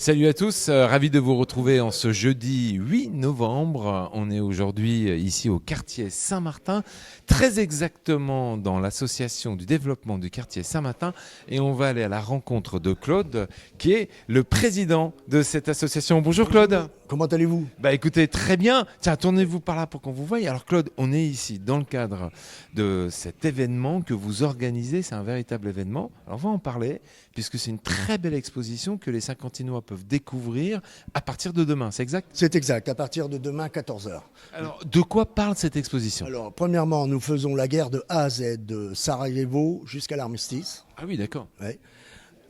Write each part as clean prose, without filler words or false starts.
Salut à tous, ravi de vous retrouver en ce jeudi 8 novembre. On est aujourd'hui ici au quartier Saint-Martin, très exactement dans l'association du développement du quartier Saint-Martin, et on va aller à la rencontre de Claude, qui est le président de cette association. Bonjour Claude. Comment allez-vous ? Bah écoutez, très bien. Tiens, tournez-vous par là pour qu'on vous voie. Alors Claude, on est ici dans le cadre de cet événement que vous organisez. C'est un véritable événement. Alors on va en parler, puisque c'est une très belle exposition que les Saint-Quentinois peuvent découvrir à partir de demain. C'est exact ? C'est exact, à partir de demain 14h. Alors, de quoi parle cette exposition ? Alors, premièrement, nous faisons la guerre de A à Z, de Sarajevo jusqu'à l'armistice. Ah oui, d'accord. Ouais,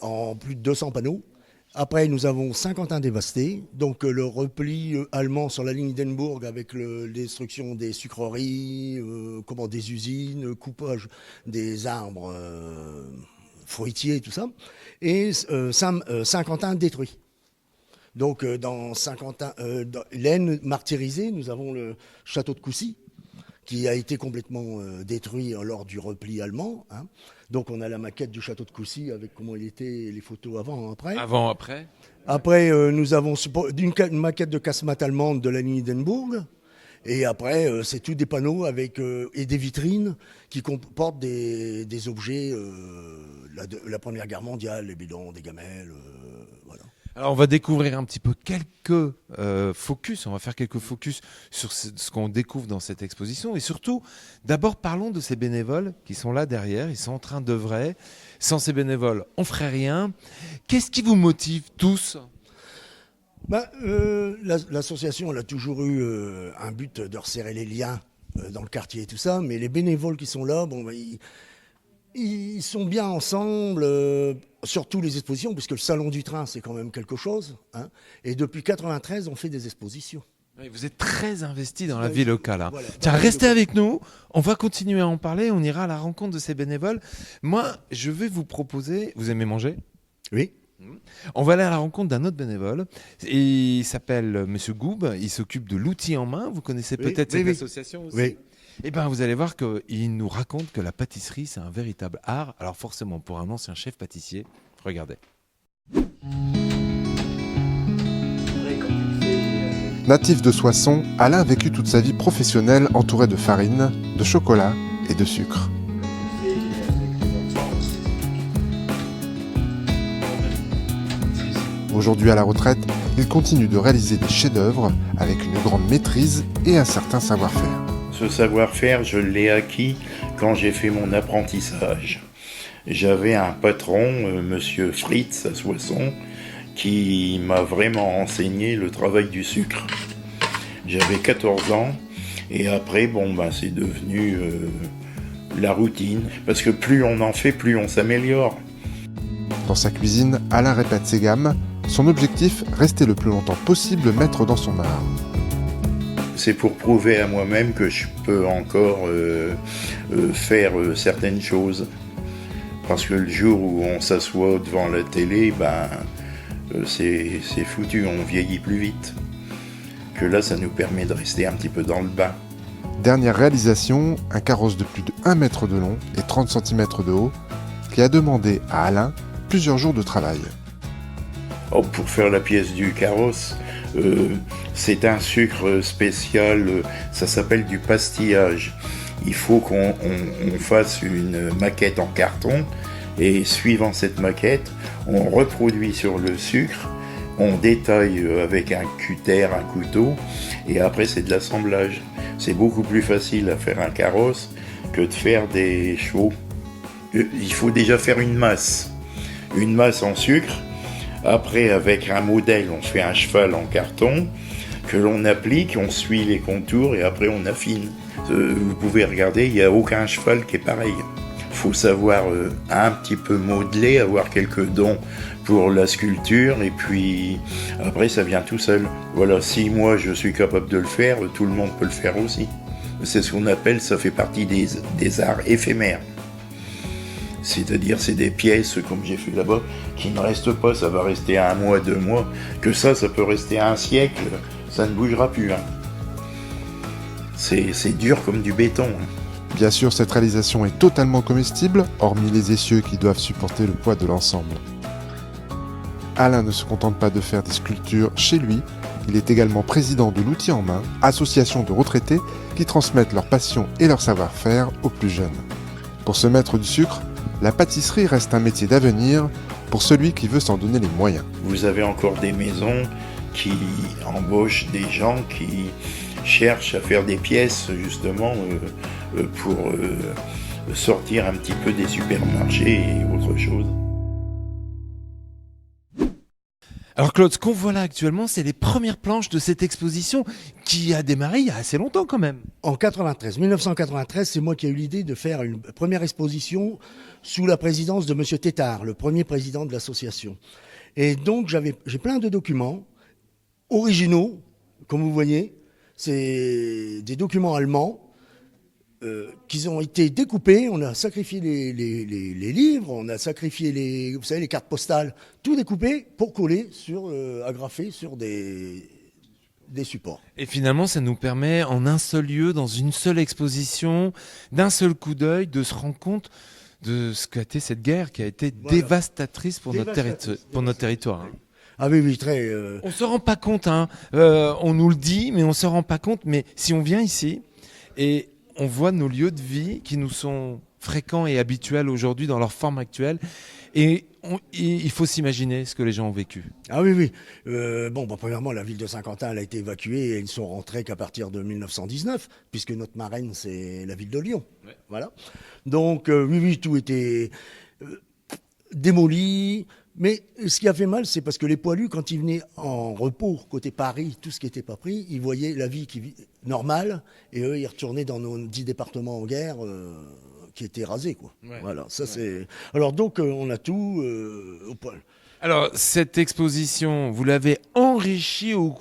en plus de 200 panneaux. Après, nous avons Saint-Quentin dévasté, donc le repli allemand sur la ligne d'Henneburg avec la destruction des sucreries, des usines, coupage des arbres fruitiers, tout ça. Et Saint-Quentin détruit. Donc dans Saint-Quentin, dans l'Aisne martyrisée, nous avons le château de Coucy, qui a été complètement détruit lors du repli allemand. Hein. Donc on a la maquette du château de Coucy avec comment il était, les photos avant, après. Avant, après ? Après, nous avons une maquette de casse-mat allemande de la ligne d'Henneburg. Et après, c'est tous des panneaux avec, et des vitrines qui comportent des objets de la Première Guerre mondiale, les bidons, des gamelles, voilà. Alors on va découvrir un petit peu quelques focus, on va faire quelques focus sur ce qu'on découvre dans cette exposition et surtout, d'abord parlons de ces bénévoles qui sont là derrière, ils sont en train d'œuvrer. Sans ces bénévoles, on ne ferait rien. Qu'est-ce qui vous motive tous ? L'association elle a toujours eu un but de resserrer les liens dans le quartier et tout ça, mais les bénévoles qui sont là, ils sont bien ensemble, surtout les expositions, puisque le Salon du Train, c'est quand même quelque chose. Hein, et depuis 1993, on fait des expositions. Oui, vous êtes très investi dans la vie locale. Hein. Voilà, tiens, restez avec nous, on va continuer à en parler, on ira à la rencontre de ces bénévoles. Moi, je vais vous proposer... Vous aimez manger ? Oui. On va aller à la rencontre d'un autre bénévole. Il s'appelle Monsieur Goub, il s'occupe de l'outil en main. Vous connaissez peut-être cette association aussi ? Oui. Eh bien, vous allez voir qu'il nous raconte que la pâtisserie, c'est un véritable art. Alors forcément, pour un ancien chef pâtissier, regardez. Natif de Soissons, Alain a vécu toute sa vie professionnelle entouré de farine, de chocolat et de sucre. Aujourd'hui à la retraite, il continue de réaliser des chefs-d'œuvre avec une grande maîtrise et un certain savoir-faire. Ce savoir-faire, je l'ai acquis quand j'ai fait mon apprentissage. J'avais un patron, monsieur Fritz à Soissons, qui m'a vraiment enseigné le travail du sucre. J'avais 14 ans et après, c'est devenu la routine. Parce que plus on en fait, plus on s'améliore. Dans sa cuisine, Alain répète ses gammes. Son objectif, rester le plus longtemps possible maître dans son art. C'est pour prouver à moi-même que je peux encore faire certaines choses. Parce que le jour où on s'assoit devant la télé, c'est foutu, on vieillit plus vite. Que là, ça nous permet de rester un petit peu dans le bain. Dernière réalisation, un carrosse de plus de 1 mètre de long et 30 cm de haut, qui a demandé à Alain plusieurs jours de travail. Pour faire la pièce du carrosse, c'est un sucre spécial, ça s'appelle du pastillage. Il faut qu'on fasse une maquette en carton et suivant cette maquette, on reproduit sur le sucre, on détaille avec un cutter, un couteau et après c'est de l'assemblage. C'est beaucoup plus facile à faire un carrosse que de faire des chevaux. Il faut déjà faire une masse en sucre. Après, avec un modèle, on fait un cheval en carton que l'on applique, on suit les contours et après on affine. Vous pouvez regarder, il n'y a aucun cheval qui est pareil. Il faut savoir un petit peu modeler, avoir quelques dons pour la sculpture et puis après ça vient tout seul. Voilà, si moi je suis capable de le faire, tout le monde peut le faire aussi. C'est ce qu'on appelle, ça fait partie des arts éphémères. C'est-à-dire, c'est des pièces, comme j'ai fait là-bas, qui ne restent pas, ça va rester 1 mois, 2 mois, que ça peut rester 1 siècle, ça ne bougera plus. Hein. C'est dur comme du béton. Hein. Bien sûr, cette réalisation est totalement comestible, hormis les essieux qui doivent supporter le poids de l'ensemble. Alain ne se contente pas de faire des sculptures chez lui, il est également président de l'Outil en Main, association de retraités qui transmettent leur passion et leur savoir-faire aux plus jeunes. Pour ce maître du sucre, la pâtisserie reste un métier d'avenir pour celui qui veut s'en donner les moyens. Vous avez encore des maisons qui embauchent des gens qui cherchent à faire des pièces justement pour sortir un petit peu des supermarchés et autre chose. Alors Claude, ce qu'on voit là actuellement, c'est les premières planches de cette exposition qui a démarré il y a assez longtemps quand même. En 1993, c'est moi qui ai eu l'idée de faire une première exposition sous la présidence de Monsieur Tétard, le premier président de l'association. Et donc j'ai plein de documents originaux, comme vous voyez. C'est des documents allemands qui ont été découpés. On a sacrifié les livres, on a sacrifié les cartes postales, tout découpé pour coller agrafé sur des supports. Et finalement, ça nous permet en un seul lieu, dans une seule exposition, d'un seul coup d'œil, de se rendre compte de ce qu'a été cette guerre qui a été dévastatrice pour notre territoire. Hein. Ah oui, très... On se rend pas compte, hein. On nous le dit, mais on se rend pas compte. Mais si on vient ici et on voit nos lieux de vie qui nous sont fréquents et habituels aujourd'hui dans leur forme actuelle, et il faut s'imaginer ce que les gens ont vécu. Ah oui. Premièrement, la ville de Saint-Quentin elle a été évacuée et ils ne sont rentrés qu'à partir de 1919, puisque notre marraine, c'est la ville de Lyon. Ouais. Voilà. Donc, tout était démoli. Mais ce qui a fait mal, c'est parce que les poilus, quand ils venaient en repos côté Paris, tout ce qui n'était pas pris, ils voyaient la vie normale, et eux, ils retournaient dans nos 10 départements en guerre qui étaient rasés, quoi. Ouais. Voilà, ça c'est. Alors donc, on a tout au poil. Alors, cette exposition, vous l'avez enrichie au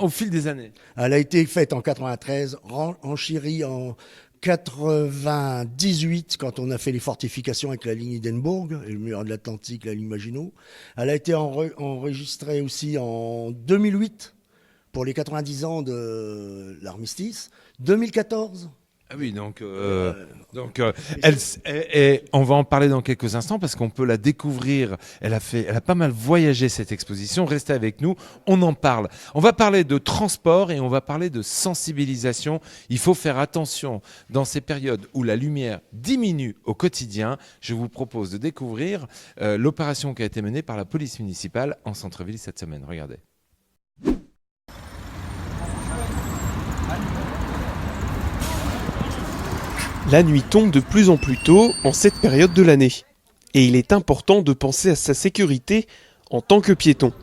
fil des années. Elle a été faite en 93, enchérie en 98, quand on a fait les fortifications avec la ligne Hindenburg, et le mur de l'Atlantique, la ligne Maginot. Elle a été enregistrée aussi en 2008, pour les 90 ans de l'armistice. 2014. Ah oui, donc on va en parler dans quelques instants parce qu'on peut la découvrir. Elle a pas mal voyagé cette exposition. Restez avec nous, on en parle. On va parler de transport et on va parler de sensibilisation. Il faut faire attention dans ces périodes où la lumière diminue au quotidien. Je vous propose de découvrir l'opération qui a été menée par la police municipale en centre-ville cette semaine. Regardez. La nuit tombe de plus en plus tôt en cette période de l'année. Et il est important de penser à sa sécurité en tant que piéton.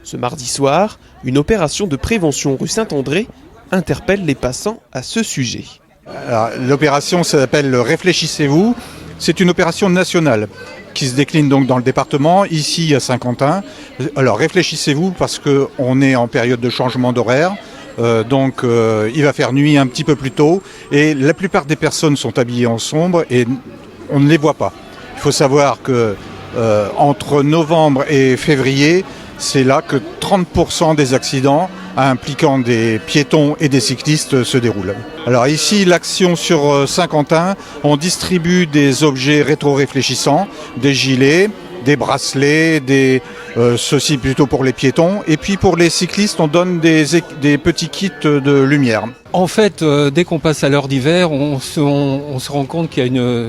Ce mardi soir, une opération de prévention rue Saint-André interpelle les passants à ce sujet. Alors, l'opération s'appelle Réfléchissez-vous. C'est une opération nationale qui se décline donc dans le département, ici à Saint-Quentin. Alors réfléchissez-vous parce qu'on est en période de changement d'horaire. Donc il va faire nuit un petit peu plus tôt et la plupart des personnes sont habillées en sombre et on ne les voit pas. Il faut savoir que entre novembre et février, c'est là que 30% des accidents impliquant des piétons et des cyclistes se déroulent. Alors ici, l'action sur Saint-Quentin, on distribue des objets rétro-réfléchissants, des gilets, des bracelets, ceci plutôt pour les piétons. Et puis pour les cyclistes, on donne des petits kits de lumière. En fait, dès qu'on passe à l'heure d'hiver, on se rend compte qu'il y a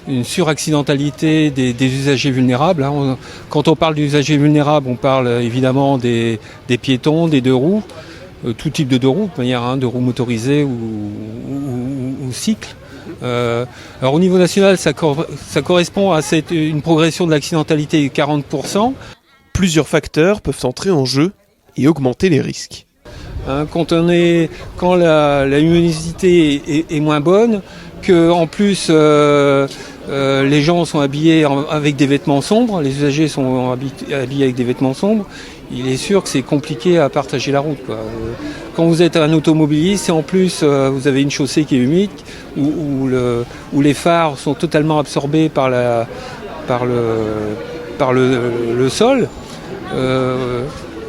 une suraccidentalité des usagers vulnérables. Quand on parle d'usagers vulnérables, on parle évidemment des piétons, des deux roues, tout type de deux roues, de manière, de roues motorisées ou cycles. Alors au niveau national, ça correspond à une progression de l'accidentalité de 40%. Plusieurs facteurs peuvent entrer en jeu et augmenter les risques. Quand la luminosité est moins bonne, que en plus les gens sont habillés avec des vêtements sombres, les usagers sont habillés avec des vêtements sombres, il est sûr que c'est compliqué à partager la route, quoi. Quand vous êtes un automobiliste et en plus vous avez une chaussée qui est humide, où les phares sont totalement absorbés par le sol,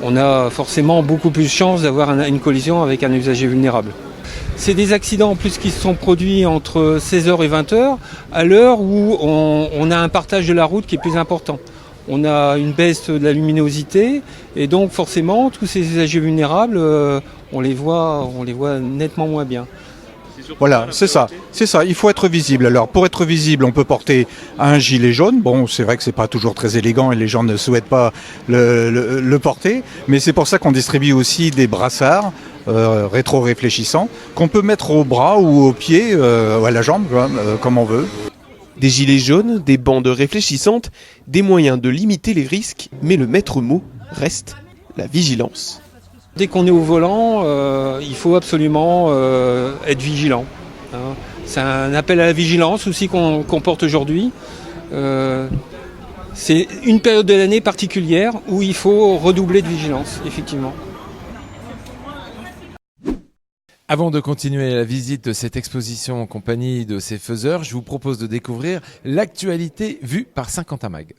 on a forcément beaucoup plus de chances d'avoir une collision avec un usager vulnérable. C'est des accidents en plus qui se sont produits entre 16h et 20h, à l'heure où on a un partage de la route qui est plus important. on a une baisse de la luminosité et donc forcément tous ces usagers vulnérables, on les voit nettement moins bien. Voilà, c'est ça. Il faut être visible. Alors, pour être visible, on peut porter un gilet jaune. Bon, c'est vrai que c'est pas toujours très élégant et les gens ne souhaitent pas le porter. Mais c'est pour ça qu'on distribue aussi des brassards rétro-réfléchissants qu'on peut mettre au bras ou aux pieds ou à la jambe, comme on veut. Des gilets jaunes, des bandes réfléchissantes, des moyens de limiter les risques, mais le maître mot reste la vigilance. Dès qu'on est au volant, il faut absolument être vigilant. Hein. C'est un appel à la vigilance aussi qu'on porte aujourd'hui. C'est une période de l'année particulière où il faut redoubler de vigilance, effectivement. Avant de continuer la visite de cette exposition en compagnie de ses faiseurs, je vous propose de découvrir l'actualité vue par Saint-Quentin Mag.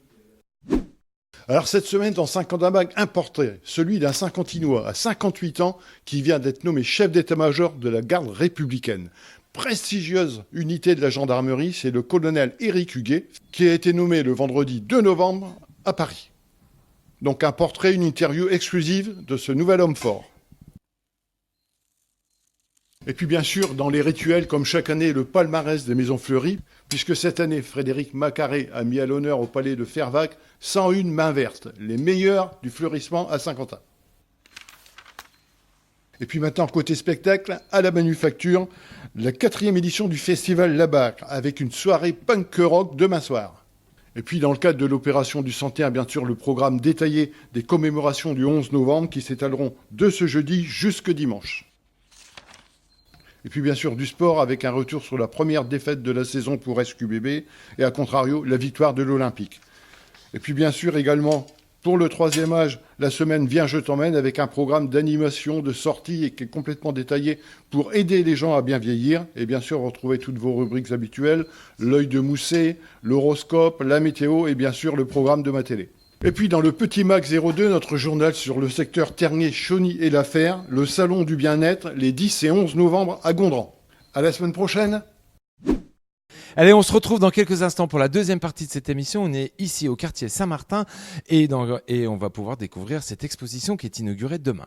Alors cette semaine, dans Saint-Quentin Mag, un portrait, celui d'un Saint-Quentinois à 58 ans qui vient d'être nommé chef d'état-major de la garde républicaine. Prestigieuse unité de la gendarmerie, c'est le colonel Éric Huguet qui a été nommé le vendredi 2 novembre à Paris. Donc un portrait, une interview exclusive de ce nouvel homme fort. Et puis bien sûr, dans les rituels, comme chaque année, le palmarès des Maisons Fleuries, puisque cette année, Frédéric Macaré a mis à l'honneur au palais de Fervaques 101 mains vertes, les meilleures du fleurissement à Saint-Quentin. Et puis maintenant, côté spectacle, à la Manufacture, la 4e édition du festival Labacre, avec une soirée punk rock demain soir. Et puis dans le cadre de l'opération du 101, bien sûr, le programme détaillé des commémorations du 11 novembre qui s'étaleront de ce jeudi jusque dimanche. Et puis bien sûr du sport avec un retour sur la première défaite de la saison pour SQBB et à contrario la victoire de l'Olympique. Et puis bien sûr également pour le 3e âge, la semaine Viens je t'emmène avec un programme d'animation, de sortie et qui est complètement détaillé pour aider les gens à bien vieillir. Et bien sûr retrouver toutes vos rubriques habituelles, l'œil de Mousset, l'horoscope, la météo et bien sûr le programme de ma télé. Et puis dans le Petit Mag 02, notre journal sur le secteur Ternier, Chauny et l'Affaire, le salon du bien-être, les 10 et 11 novembre à Gondran. À la semaine prochaine. Allez, on se retrouve dans quelques instants pour la deuxième partie de cette émission. On est ici au quartier Saint-Martin et on va pouvoir découvrir cette exposition qui est inaugurée demain.